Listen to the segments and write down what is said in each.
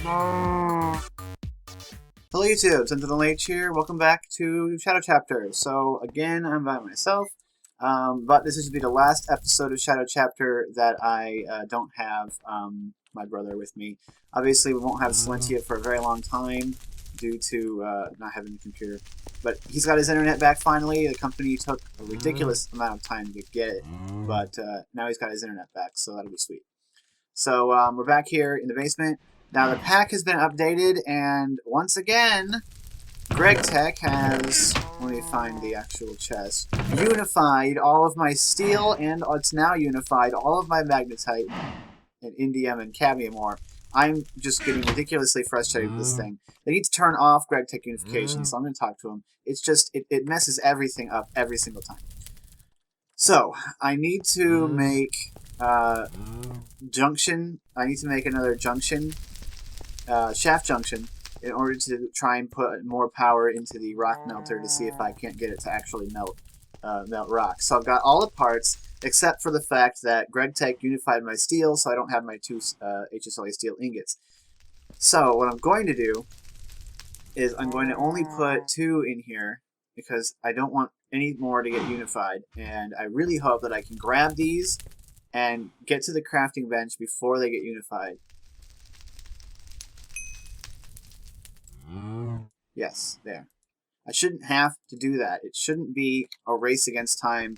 Hello YouTube, SentinalhMC here. Welcome back to ShadowChapter. So again, I'm by myself, but this is to be the last episode of ShadowChapter that I don't have my brother with me. Obviously, we won't have Salentia for a very long time due to not having the computer. But he's got his internet back finally. The company took a ridiculous amount of time to get it, but now he's got his internet back, so that'll be sweet. So we're back here in the basement. Now the pack has been updated, and once again, Gregtech has, let me find the actual chest, unified all of my steel, and it's now unified all of my magnetite, and indium, and cadmium ore. I'm just getting ridiculously frustrated with this thing. They need to turn off Gregtech unification, so I'm going to talk to them. It's just, it messes everything up every single time. So, I need to make junction. I need to make another junction, shaft junction, in order to try and put more power into the rock melter to see if I can't get it to actually melt rock. So I've got all the parts, except for the fact that Gregtech unified my steel, so I don't have my two HSLA steel ingots. So what I'm going to do is I'm going to only put 2 in here, because I don't want any more to get unified, and I really hope that I can grab these and get to the crafting bench before they get unified. Yes, there. I shouldn't have to do that. It shouldn't be a race against time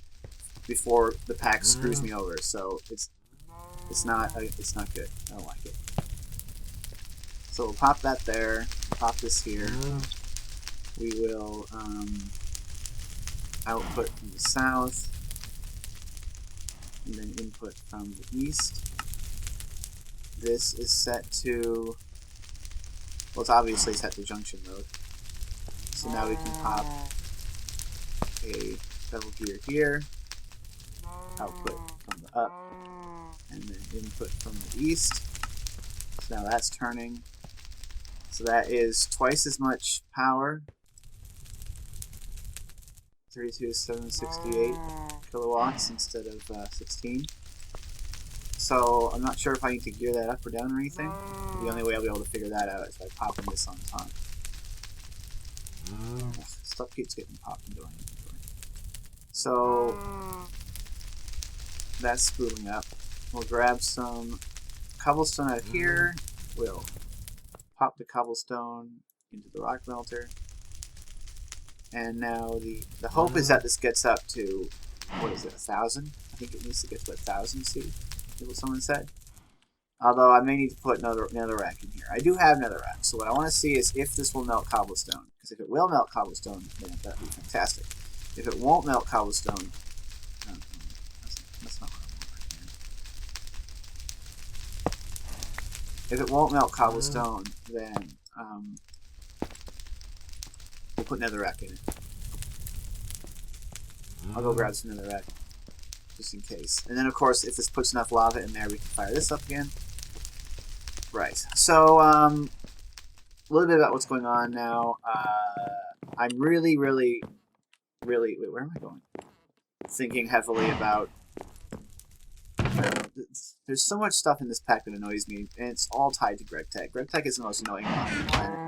before the pack screws me over. So it's not good. I don't like it. So we'll pop that there. Pop this here. We will output from the south, and then input from the east. This is set to, well, it's obviously set to junction mode. So now we can pop a bevel gear here, output from the up, and then input from the east. So now that's turning. So that is twice as much power. 32,768 kilowatts instead of 16. So I'm not sure if I need to gear that up or down or anything. The only way I'll be able to figure that out is by popping this on top. Stuff keeps getting popped into my inventory. So that's spooling up. We'll grab some cobblestone out here. We'll pop the cobblestone into the rock melter. And now the hope is that this gets up to, what is it, 1,000? I think it needs to get to 1,000, see? Is what someone said. Although I may need to put another netherrack in here. I do have netherrack, so what I want to see is if this will melt cobblestone. Because if it will melt cobblestone, then that would be fantastic. If it won't melt cobblestone, that's not what I want right here. If it won't melt cobblestone, then we'll put netherrack in it. I'll go grab some netherrack, just in case. And then, of course, if this puts enough lava in there, we can fire this up again. Right. So, a little bit about what's going on now. I'm really, wait, where am I going? Thinking heavily about, I don't know, there's so much stuff in this pack that annoys me, and it's all tied to Gregtech. Gregtech is the most annoying mod on the planet.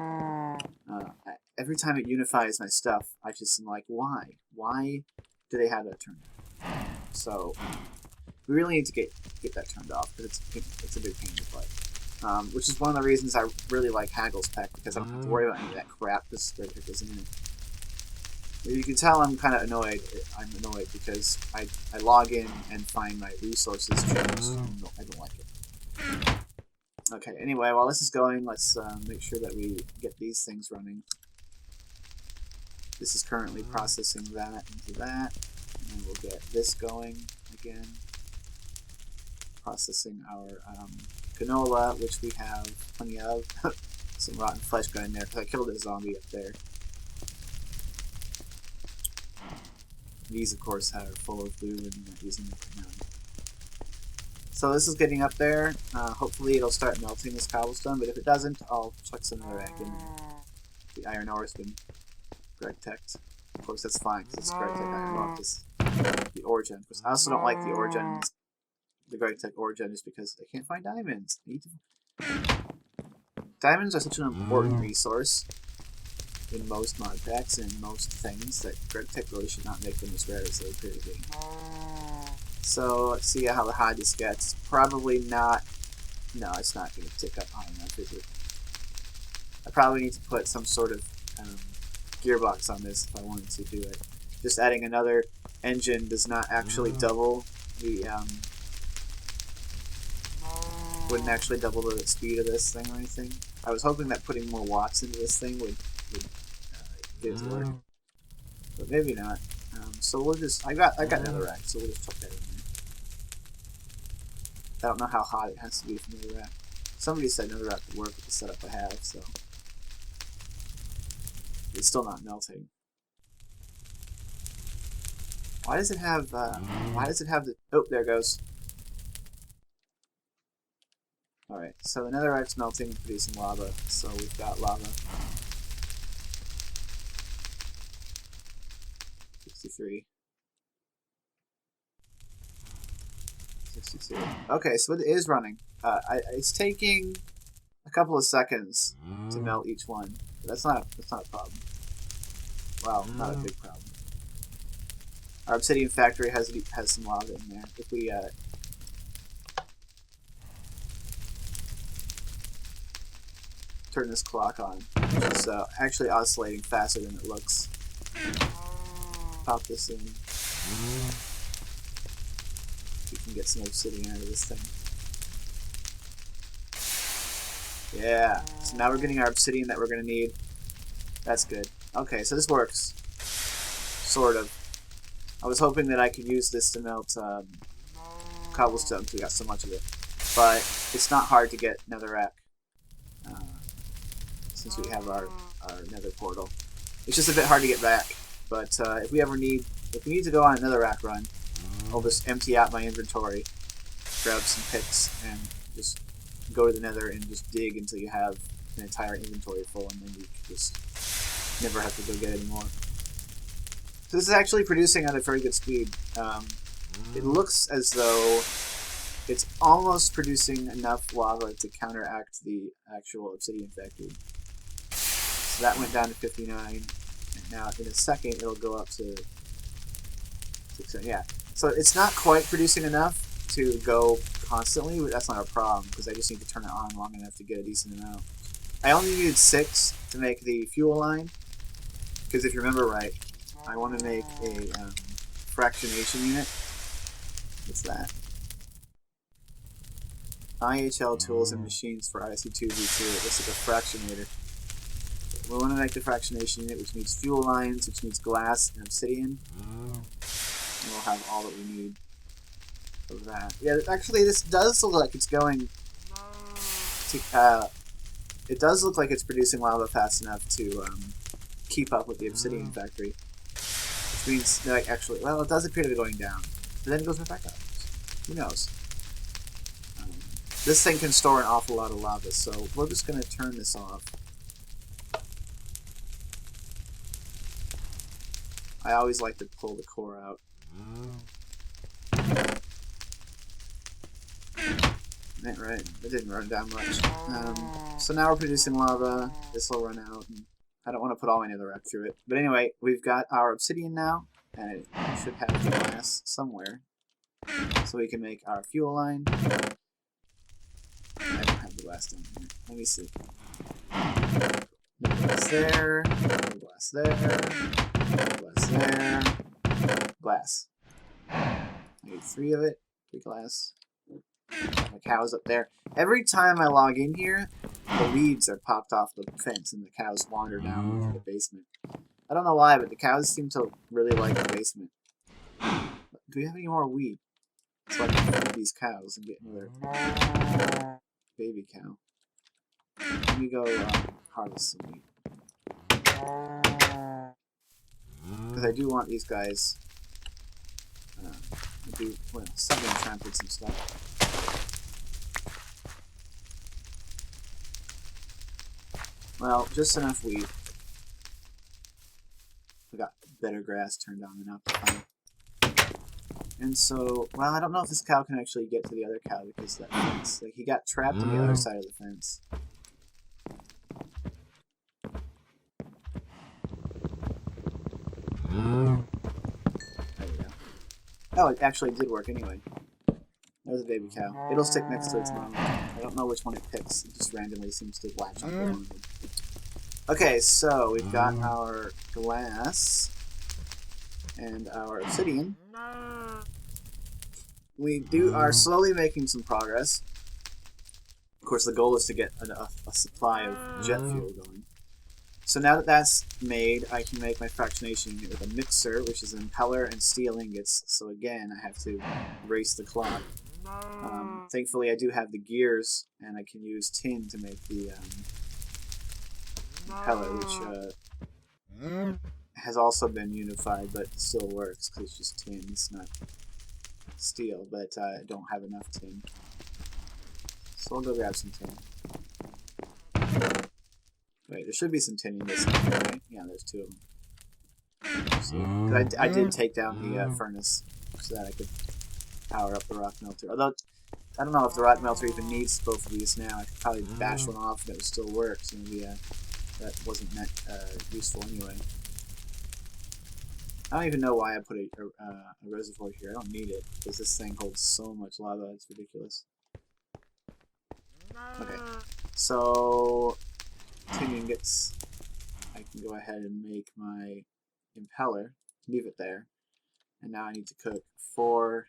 Every time it unifies my stuff, I just am like, why? Why do they have that turned on? So, we really need to get that turned off, because it's a big pain to play. Which is one of the reasons I really like Haggle's pack, because I don't have to worry about any of that crap this Gregtech isn't in it. You can tell I'm kind of annoyed. I'm annoyed because I log in and find my resources changed, and I don't like it. Okay, anyway, while this is going, let's make sure that we get these things running. This is currently processing that into that, and then we'll get this going again. Processing our canola, which we have plenty of. Some rotten flesh gun in there, because I killed a zombie up there. These, of course, are full of glue, and I'm not using them right now. So this is getting up there. Hopefully it'll start melting this cobblestone, but if it doesn't, I'll chuck some netherrack in there. The iron ore has been Gregtech. Of course, that's fine, because it's Gregtech iron ore. The ore gen. Because I also don't like the ore gen, the Gregtech ore gen, is because I can't find diamonds. I need to... diamonds are such an important resource in most mod packs and most things that Gregtech really should not make them as rare as they appear to be. So let's see how high this gets. Probably not. No, it's not going to tick up high enough, is it? I probably need to put some sort of gearbox on this if I wanted to do it. Just adding another engine does not actually double the wouldn't actually double the speed of this thing or anything. I was hoping that putting more watts into this thing would get it to work, but maybe not. So we'll just I got netherrack, so we'll just chuck that in there. I don't know how hot it has to be for netherrack. Somebody said netherrack would work with the setup I have, so it's still not melting. Why does it have the... Oh, there it goes. Alright, so the netherrack's melting and producing lava, so we've got lava. 63. 62. Okay, so it is running. It's taking a couple of seconds to melt each one. That's not a problem. Well, not a big problem. Our Obsidian factory has some lava in there. If we turn this clock on, which is actually oscillating faster than it looks. Pop this in. We can get some obsidian out of this thing. Yeah. So now we're getting our obsidian that we're going to need. That's good. Okay, so this works. Sort of. I was hoping that I could use this to melt cobblestone because we got so much of it. But it's not hard to get netherrack since we have our nether portal. It's just a bit hard to get back. But if we need to go on a netherrack run, I'll just empty out my inventory, grab some picks, and just go to the nether and just dig until you have an entire inventory full, and then you can just never have to go get any more. So this is actually producing at a very good speed. It looks as though it's almost producing enough lava to counteract the actual obsidian factory. So that went down to 59, and now in a second it'll go up to 6. Yeah. So it's not quite producing enough to go constantly, but that's not a problem because I just need to turn it on long enough to get a decent amount. I only needed 6 to make the fuel line, because if you remember right, I want to make a fractionation unit. What's that? IHL tools and machines for IC2V2. It looks like a fractionator. We want to make the fractionation unit, which needs fuel lines, which needs glass and obsidian. And we'll have all that we need of that. Yeah, actually, this does look like it's going to. It does look like it's producing lava fast enough to keep up with the obsidian factory. Which means, like, actually, well, it does appear to be going down. But then it goes right back up. Who knows? This thing can store an awful lot of lava, so we're just going to turn this off. I always like to pull the core out. Right, it didn't run down much. So now we're producing lava. This will run out. And I don't want to put all my netherrack through it. But anyway, we've got our obsidian now, and it should have the glass somewhere. So we can make our fuel line. I don't have the glass down here. Let me see. No glass there. No glass there. No glass there. Glass. I need 3 of it. 3 glass. My cows up there. Every time I log in here, the leaves are popped off the fence and the cows wander down into the basement. I don't know why, but the cows seem to really like the basement. Do we have any more wheat? So I can feed these cows and get another baby cow. Let me go harvest some wheat. Because I do want these guys. Something trampled some stuff. Well, just enough wheat. We got better grass turned on enough to find. And so, well, I don't know if this cow can actually get to the other cow because of that fence. Like, he got trapped on the other side of the fence. Oh, it actually did work anyway. There's a baby cow. It'll stick next to its mom. I don't know which one it picks. It just randomly seems to latch on to one. Okay, so we've got our glass and our obsidian. We are slowly making some progress. Of course, the goal is to get a supply of jet fuel going. So now that that's made, I can make my fractionation unit with a mixer, which is an impeller and steel ingots. So again, I have to race the clock. Thankfully, I do have the gears, and I can use tin to make the impeller, which has also been unified, but still works because it's just tin. It's not steel, but I don't have enough tin. So I'll go grab some tin. Wait, there should be some tin in this one, right? Yeah, there's 2 of them. See? I did take down the furnace so that I could power up the rock melter. Although, I don't know if the rock melter even needs both of these now. I could probably bash one off and it would still work, so maybe that wasn't meant useful anyway. I don't even know why I put a reservoir here. I don't need it, because this thing holds so much lava, it's ridiculous. Okay, so tin ingots. I can go ahead and make my impeller, leave it there, and now I need to cook 4.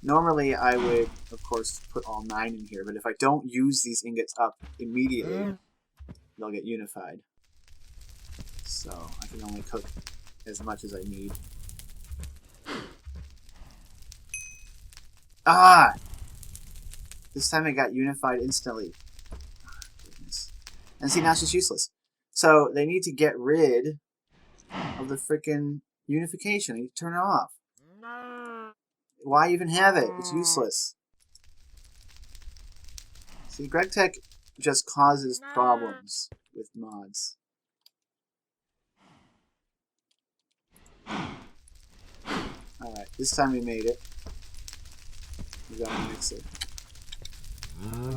Normally I would, of course, put all 9 in here, but if I don't use these ingots up immediately, they'll get unified. So I can only cook as much as I need. Ah! This time it got unified instantly. Oh, goodness. And see, now it's just useless. So they need to get rid of the frickin' unification. They need to turn it off. Why even have it? It's useless. See, Gregtech just causes problems with mods. Alright, this time we made it. We got a mixer.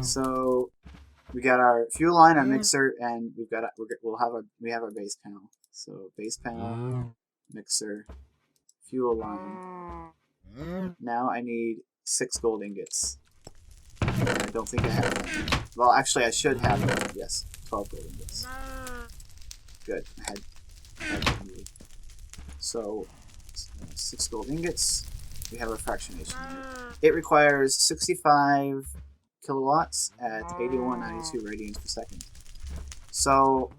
So we got our fuel line, our mixer, and we have our base panel. So base panel, mixer, fuel line. Now I need 6 gold ingots. I don't think I have them. Well, actually, I should have them. Yes, 12 gold ingots. Good. I had them needed. So 6 gold ingots. We have our fractionation unit. It requires 65 kilowatts at 8192 radians per second. So,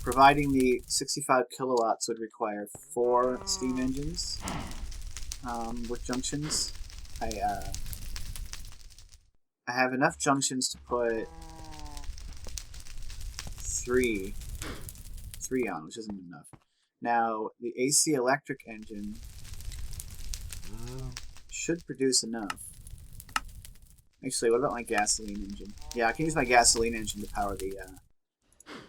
providing the 65 kilowatts would require 4 steam engines with junctions. I have enough junctions to put 3 on, which isn't enough. Now, the AC electric engine should produce enough. Actually, what about my gasoline engine? Yeah, I can use my gasoline engine to power the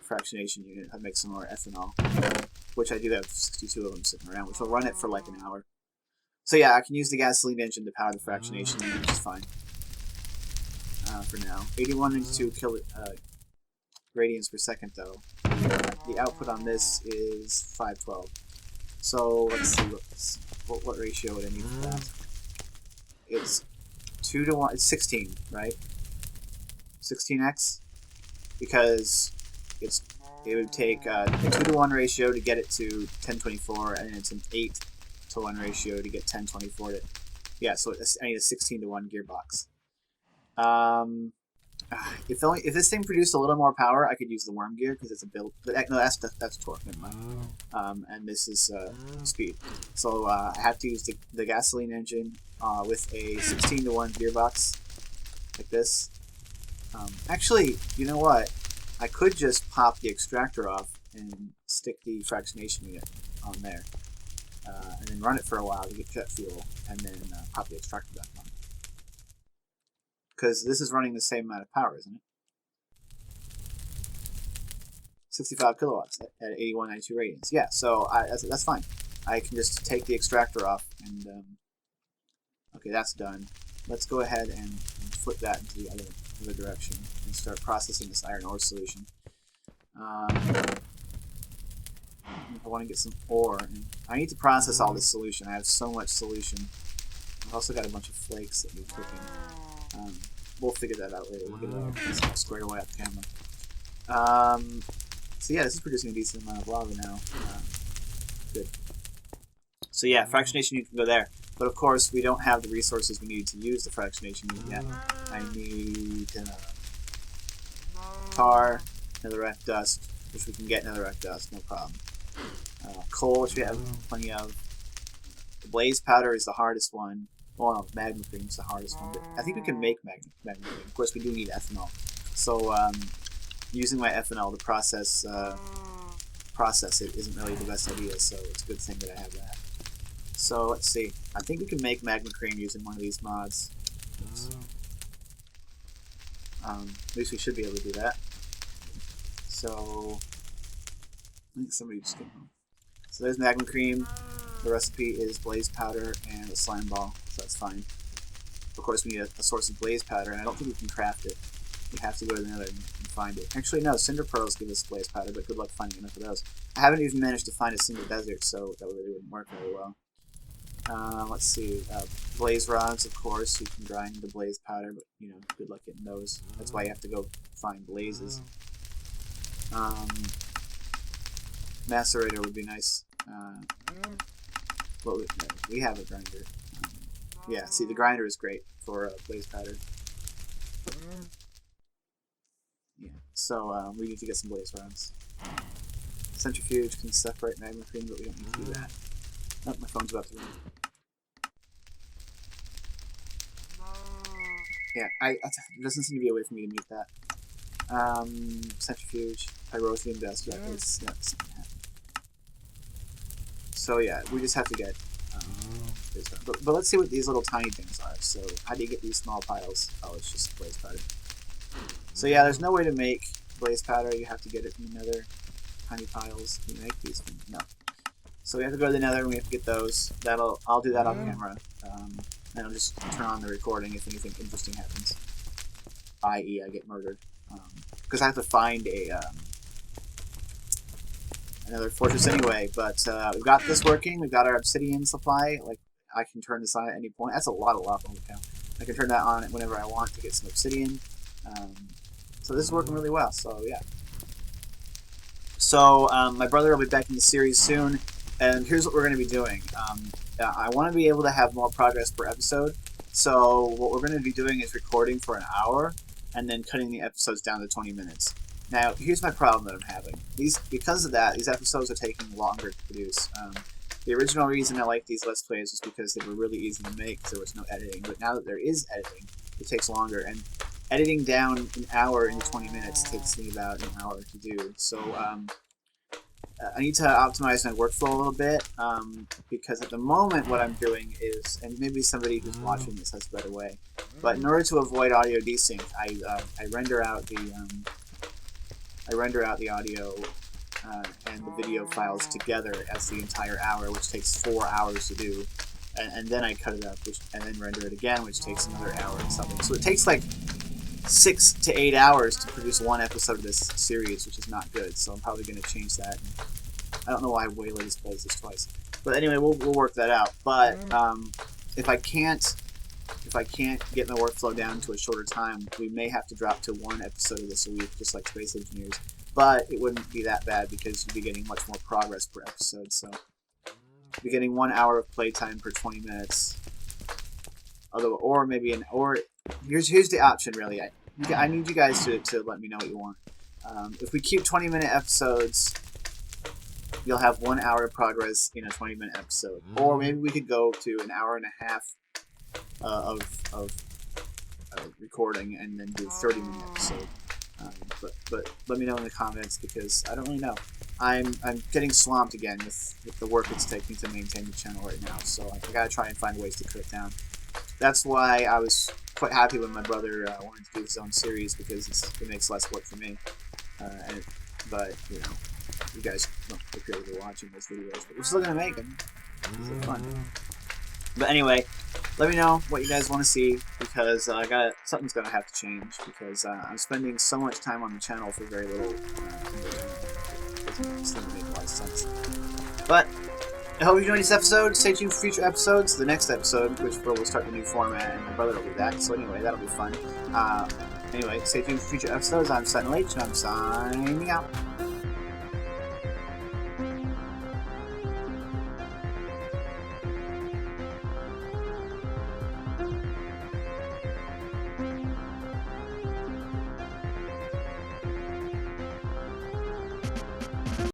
fractionation unit. I'll make some more ethanol, which I do have 62 of them sitting around, which will run it for like an hour. So yeah, I can use the gasoline engine to power the fractionation unit, which is fine for now. 8192 radians per second, though. The output on this is 512. So let's see what ratio would I need for that. It's 2 to 1. It's 16, right? 16x, because it would take a 2 to 1 ratio to get it to 1024, and it's an 8 to 1 ratio to get 1024 to. Yeah, so I need a 16 to 1 gearbox. If this thing produced a little more power, I could use the worm gear because it's a build. But no, that's torque. Never mind. And this is speed. So I have to use the gasoline engine with a 16 to 1 gearbox like this. Actually, you know what? I could just pop the extractor off and stick the fractionation unit on there, and then run it for a while to get jet fuel, and then pop the extractor back on. Because this is running the same amount of power, isn't it? 65 kilowatts at 8192 radians. Yeah, so that's fine. I can just take the extractor off, and okay, that's done. Let's go ahead and flip that into the other direction and start processing this iron ore solution. I want to get some ore. And I need to process all this solution. I have so much solution. I've also got a bunch of flakes that need cooking. We'll figure that out later. We'll get that squared away off camera. So yeah, this is producing a decent amount of lava now. Good. So yeah, fractionation unit can go there. But of course, we don't have the resources we need to use the fractionation unit yet. I need tar, netherrack dust, which we can get netherrack dust, no problem. Coal, which we have plenty of. The blaze powder is the hardest one. Well, no, magma cream is the hardest one. But I think we can make magma cream. Of course, we do need ethanol. So using my ethanol to process it isn't really the best idea. So it's a good thing that I have that. So let's see. I think we can make magma cream using one of these mods. At least we should be able to do that. So I think somebody just came home. So there's magma cream. The recipe is blaze powder and a slime ball, so that's fine. Of course, we need a source of blaze powder, and I don't think we can craft it. We have to go to the nether and find it. Actually, no, cinder pearls give us blaze powder, but good luck finding enough of those. I haven't even managed to find a single desert, so that really wouldn't work very well. Let's see. Blaze rods, of course. You can grind the blaze powder, but, you know, good luck getting those. That's why you have to go find blazes. Macerator would be nice. Well, we have a grinder. Yeah, see, the grinder is great for blaze powder. Yeah, so we need to get some blaze rods. Centrifuge can separate magma cream, but we don't need to do that. Oh, my phone's about to ring. Yeah, it doesn't seem to be a way for me to meet that. Centrifuge, pyrotheum dust, yeah, it's not something to happen. So yeah, we just have to get but let's see what these little tiny things are. So how do you get these small piles? Oh, it's just blaze powder. So yeah, there's no way to make blaze powder. You have to get it from the nether. Tiny piles. You make these things? No. So we have to go to the nether and we have to get those. I'll do that off camera. And I'll just turn on the recording if anything interesting happens. I.e. I get murdered. Because I have to find another fortress anyway, but we've got this working. We've got our obsidian supply. Like, I can turn this on at any point. That's a lot of lava on the count. I can turn that on whenever I want to get some obsidian. So this is working really well. So yeah. So my brother will be back in the series soon, and here's what we're going to be doing. I want to be able to have more progress per episode. So what we're going to be doing is recording for an hour, and then cutting the episodes down to 20 minutes. Now, here's my problem that I'm having. Because of that, these episodes are taking longer to produce. The original reason I liked these Let's Plays was because they were really easy to make, there was no editing. But now that there is editing, it takes longer. And editing down an hour into 20 minutes takes me about an hour to do. So I need to optimize my workflow a little bit, because at the moment what I'm doing is, and maybe somebody who's watching this has a better way, but in order to avoid audio desync, I render out the audio and the video files together as the entire hour, which takes 4 hours to do, and then I cut it up, and then render it again, which takes another hour and something. So it takes like 6 to 8 hours to produce one episode of this series, which is not good. So I'm probably going to change that. I don't know why Waylay displays this twice, but anyway, we'll work that out. But if I can't get my workflow down to a shorter time, we may have to drop to one episode of this a week, just like Space Engineers. But it wouldn't be that bad because you'd be getting much more progress per episode. So you'd be getting 1 hour of playtime per 20 minutes. Or maybe here's the option really. I need you guys to let me know what you want. If we keep 20-minute episodes, you'll have 1 hour of progress in a 20-minute episode. Or maybe we could go to an hour and a half of recording and then do a 30-minute episode. But let me know in the comments, because I don't really know. I'm getting swamped again with the work it's taking to maintain the channel right now, so I gotta try and find ways to cut it down. That's why I was quite happy when my brother wanted to do his own series, because it makes less work for me. But you know, you guys don't appear to be watching those videos, but we're still gonna make them. It's fun. But anyway, let me know what you guys want to see, because something's gonna have to change, because I'm spending so much time on the channel for very little. It's gonna make a lot of sense. But I hope you enjoyed this episode. Stay tuned for future episodes. The next episode, which we'll start the new format, and my brother will be back. So anyway, that'll be fun. Anyway, stay tuned for future episodes. I'm SentinalH, and I'm signing out.